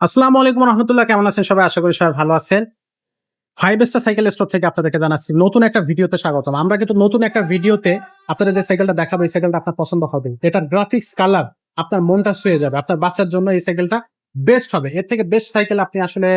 আসসালামু আলাইকুম রহমতুল্লাহ, কেমন আছেন সবাই? আশা করি সবাই ভালো আছেন। 5 স্টার সাইকেল স্টোর থেকে আপনাদেরকে জানাচ্ছি নতুন একটা ভিডিওতে স্বাগতম। আমরা কিন্তু নতুন একটা ভিডিওতে আপনাদের যে সাইকেলটা দেখাবো, এই সাইকেলটা আপনার পছন্দ হবে। এটার গ্রাফিক্স কালার আপনার মনটা ছুঁয়ে যাবে। আপনার বাচ্চার জন্য এই সাইকেলটা বেস্ট হবে। এর থেকে বেস্ট সাইকেল আপনি আসলে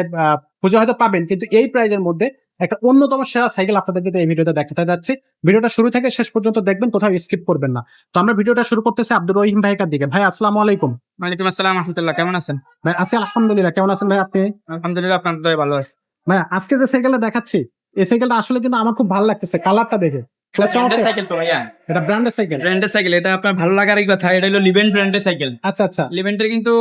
খুঁজে হয়তো পাবেন, কিন্তু এই প্রাইজের মধ্যে একটা অন্যতম সেরা সাইকেল আপনাদের কিন্তু এই ভিডিওতে দেখাতে যাচ্ছি। ভিডিওটা শুরু থেকে শেষ পর্যন্ত দেখবেন, কোথাও স্কিপ করবেন না। তো আমরা ভিডিওটা শুরু করতেছি আব্দুর রহিম ভাইকার দিকে। ভাই আসসালামু আলাইকুম। ওয়ালাইকুম আসসালাম রহমতুল্লাহ, কেমন আছেন? ভাই আছি আলহামদুলিল্লাহ। কেমন আছেন ভাই আপনি? আলহামদুলিল্লাহ, আপনার দয়ায় ভালো আছে। ভাই আজকে যে সাইকেলটা দেখাচ্ছি, এই সাইকেলটা আসলে কিন্তু আমার খুব ভালো লাগতেছে কালারটা দেখে। ব্র্যান্ডের সাইকেল তো ভাইয়া, এটা ব্র্যান্ডের সাইকেল। ব্র্যান্ডের সাইকেল, এটা আপনার ভালো লাগারই কথা। এটা হলো লিভেন্ট ব্র্যান্ডের সাইকেল। আচ্ছা আচ্ছা। লিভেন্টের কিন্তু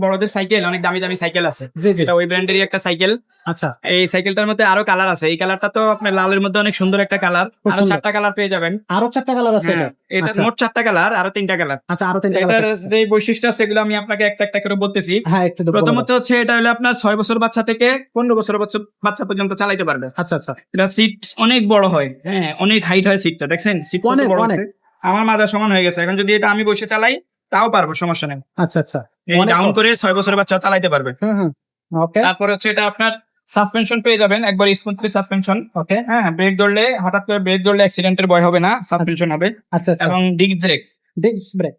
বড়দের সাইকেল, অনেক দামি দামি সাইকেল আছে। জি জি। এটা ওই ব্র্যান্ডেরই একটা সাইকেল। আচ্ছা। এই সাইকেলটার মধ্যে আরো কালার আছে। এই কালারটা তো আপনার লালের মধ্যে অনেক সুন্দর একটা কালার। খুব আরো সুন্দর। 4টা কালার পেয়ে যাবেন। আরো 4টা কালার আছে হ্যাঁ, এটা? এটা আচ্ছা মোট 4টা কালার, আরো 3টা কালার। আচ্ছা, আরো 3টা এটার কালার। যে বৈশিষ্ট্য আছে সেগুলো আমি আপনাকে একটা একটা করে বলতেছি। হ্যাঁ, একটু বলুন। প্রথমত হচ্ছে এটা হলো আপনার 6 বছর বাচ্চা থেকে 15 বছর বাচ্চা পর্যন্ত চালাইতে পারবে। আচ্ছা আচ্ছা। এটা সিট অনেক বড় হয়, হ্যাঁ, অনেক হাইট হয় সিটটা, দেখছেন সিট কত অনেক বড় অনেক। আছে। আমার মাথা সমান হয়ে গেছে। এখন যদি এটা আমি বসে চালাই তাও পারবো, সমস্যা নেই। আচ্ছা আচ্ছা। এই অনেক ডাউন বড়। করে 6 বছরের বাচ্চা চালাইতে পারবে। হুম হুম। ওকে তারপর হচ্ছে এটা আপনার সাসপেনশন পেয়ে যাবেন, একবার স্মুথলি সাসপেনশন। ওকে। হ্যাঁ, হঠাৎ করে ব্রেক ধরলে অ্যাক্সিডেন্টের ভয় হবে না, সাসপেনশন হবে। আচ্ছা আচ্ছা। এবং disc brakes, disc brake.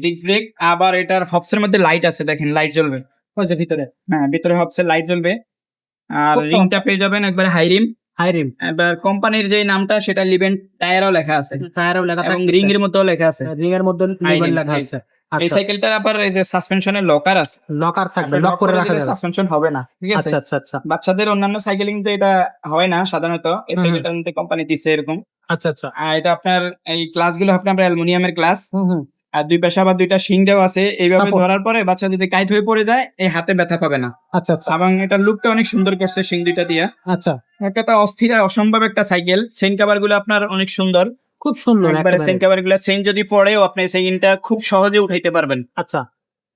Disc brake. আবার এটার হবসের মধ্যে লাইট আছে, দেখেন লাইট জ্বলবে। ওই যে ভিতরে। হ্যাঁ, ভিতরে হবসের লাইট জ্বলবে। আর খুব রিংটা চমৎকার। পেয়ে যাবেন একবার হাই রিম। High rim. এবার কোম্পানির যে নামটা সেটা লিভেন্ট টায়ারও লেখা আছে, টায়ারও লেখা এবং থাকতেছে। রিং এর মধ্যেও লেখা আছে। রিং এর মধ্যে হাই লিভার রিম, লেখা হাই। আছে। এই আচ্ছা। সাইকেলটার আবার এই যে সাসপেনশনের লকার আছে। লকার থাকবে, লক করে রাখা যাবে। সাসপেনশন হবে না, ঠিক আছে? আচ্ছা আচ্ছা আচ্ছা। বাচ্চাদের অন্যান্য সাইকেলিং তো এটা হয় না সাধারণত। এই হুম, সাইকেলটার মধ্যে কোম্পানি দিচ্ছে এরকম। আচ্ছা আচ্ছা। আর এটা আপনার এই ক্লাস গুলো আপনার অ্যালুমিনিয়ামের ক্লাস। হুম হুম। আর দুই পাশে আবার দুইটা শিং দেওয়া আছে। এইভাবে Support। ধরার পরে বাচ্চা যদি কাইত হয়ে পড়ে যায় এই হাতে ব্যথা পাবে না। আচ্ছা আচ্ছা। এবং এটার লুকটা অনেক সুন্দর করছে শিং দুইটা দিয়ে। আচ্ছা। একটা অস্থির আর অসম্ভব একটা সাইকেল। চেইন কভার গুলো আপনার অনেক সুন্দর। খুব সুন্দর একবারে একেবারে। চেইন কভার গুলো, চেইন যদি পড়েও আপনি চেইনটা খুব সহজে উঠাইতে পারবেন। আচ্ছা।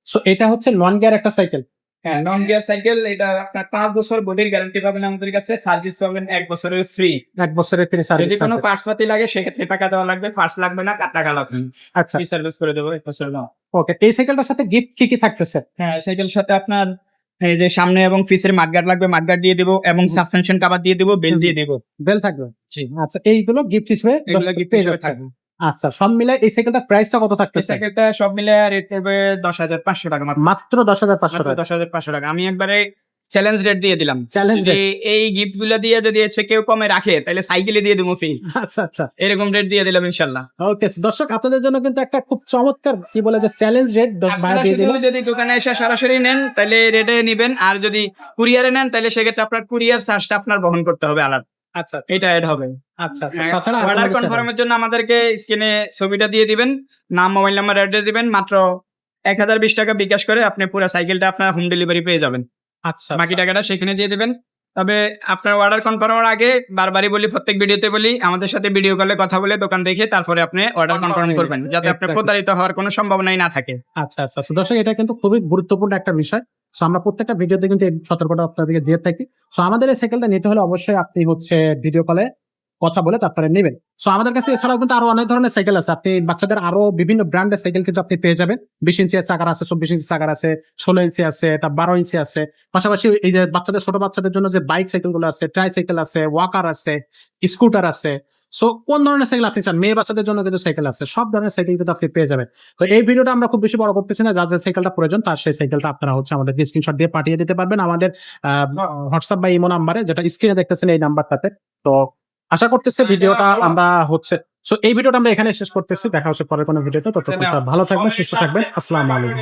সো এটা হচ্ছে নন গিয়ার একটা সাইকেল। হ্যাঁ, নন গিয়ার সাইকেল। এটা আপনার 5 বছর বডির গ্যারান্টি পাবেন আমাদের কাছে। সার্ভিস পাবেন 1 বছরের ফ্রি। 1 বছরের ফ্রি সার্ভিস। যদি কোনো পার্টস পাতি লাগে সেক্ষেত্রে টাকা দেওয়া লাগবে, পার্টস লাগবে না, টাকা লাগবে। আচ্ছা। ফ্রি সার্ভিস করে দেবো 1 বছর। ওকে, এই সাইকেলটার সাথে গিফট কি কি থাকতেছে? হ্যাঁ, সাইকেলের সাথে আপনার এই যে সামনে এবং পিছের মাডগার্ড লাগবে, মাডগার্ড দিয়ে দেবো, এবং সাসপেনশন কভার দিয়ে দেবো, বেল দিয়ে দেবো। বেল থাকবে। জি, আচ্ছা, এইগুলো গিফট হিসেবে এগুলো গিফট পেয়ে হিসেবে যাচ্ছে। থাকবে। আচ্ছা, সব মিলে এই সাইকেলটার প্রাইসটা কত এই থাকতেছে? সাইকেলটা সব মিলে রেট পড়বে 10,500 টাকা মাত্র। মাত্র 10,500 মাত্র টাকা। 10,500 টাকা। আমি একবারে চ্যালেঞ্জ রেট দিয়ে দিলাম। চ্যালেঞ্জ যদি এই গিফট গুলো দিয়ে যদি হচ্ছে কেউ কমে রাখে তাহলে সাইকেলে দিয়ে দেবো ফ্রি। আচ্ছা আচ্ছা। এরকম রেট দিয়ে দিলাম ইনশাল্লাহ। ওকে দর্শক, আপনাদের জন্য কিন্তু একটা খুব চমৎকার কি বলে যে চ্যালেঞ্জ রেট আপনারা দিয়ে শুধু দিল। যদি দোকানে এসে সরাসরি নেন তাহলে রেটে নিবেন, আর যদি কুরিয়ারে নেন তাহলে সেক্ষেত্রে আপনার কুরিয়ার চার্জটা আপনার বহন করতে হবে আলাদা। আচ্ছা এটা এড হবে। আচ্ছা আচ্ছা। তাছাড়া আর কোনো অর্ডার কিছু না। কনফার্মের জন্য আমাদেরকে স্ক্রিনে ছবিটা দিয়ে দিবেন, নাম, মোবাইল নাম্বার, অ্যাড্রেস দিবেন। মাত্র 1020 টাকা বিকাশ করে আপনি পুরো সাইকেলটা আপনার হোম ডেলিভারি পেয়ে যাবেন। আচ্ছা বাকি টাকাটা সেখানে দিয়ে দিবেন। তবে আপনার অর্ডার কনফার্মের আগে বারবারই বলি, প্রত্যেক ভিডিওতে বলি, আমাদের সাথে ভিডিও কলে কথা বলে দোকান দেখে তারপরে আপনি অর্ডার কনফার্ম করবেন, যাতে আপনার Exactly. প্রতারিত হওয়ার কোনো সম্ভাবনাই না থাকে। আচ্ছা আচ্ছা। So, দর্শক, এটা কিন্তু খুবই গুরুত্বপূর্ণ একটা বিষয়। সো আমরা প্রত্যেকটা ভিডিওতে কিন্তু এই সতর্কতা আপনাদেরকে দিয়ে থাকি। সো আমাদের এই সাইকেলটা নিতে হলে অবশ্যই আপনি হচ্ছে ভিডিও কলে কথা বলে তারপরে নেবেন। সো আমাদের কাছে এছাড়াও কিন্তু আরো অনেক ধরনের সাইকেল আছে। আপনি বাচ্চাদের আরো বিভিন্ন ব্র্যান্ডের সাইকেল কিন্তু আপনি পেয়ে যাবেন। 20 ইঞ্চি চাকার আছে, 24 ইঞ্চি চাকার আছে, 16 ইঞ্চি আছে, তার 12 ইঞ্চি আছে। পাশাপাশি এই যে বাচ্চাদের, ছোট বাচ্চাদের জন্য যে বাইক সাইকেল গুলো আছে, ট্রাই সাইকেল আছে, ওয়াকার আছে, স্কুটার আছে। সো কোন ধরনের সাইকেল আপনি চান? মেয়ে বাচ্চাদের জন্য কিন্তু সাইকেল আছে। সব ধরনের সাইকেল কিন্তু আপনি পেয়ে যাবেন। তো এই ভিডিওটা আমরা খুব বেশি বড় করতেছি না। যার যে সাইকেলটা প্রয়োজন তার সেই সাইকেলটা আপনারা হচ্ছে আমাদের স্ক্রিনশট দিয়ে পাঠিয়ে দিতে পারবেন আমাদের হোয়াটসঅ্যাপ বা ইমো নাম্বারে, যেটা স্ক্রিনে দেখতেছেন এই নাম্বারটাতে। তো আশা করতেছি ভিডিওটা আমরা হচ্ছে, সো এই ভিডিওটা আমরা এখানে শেষ করতেছি। দেখা হচ্ছে পরের কোনো ভিডিওতে। ততক্ষণ সবাই ভালো থাকবেন, সুস্থ থাকবেন। আসসালামু আলাইকুম।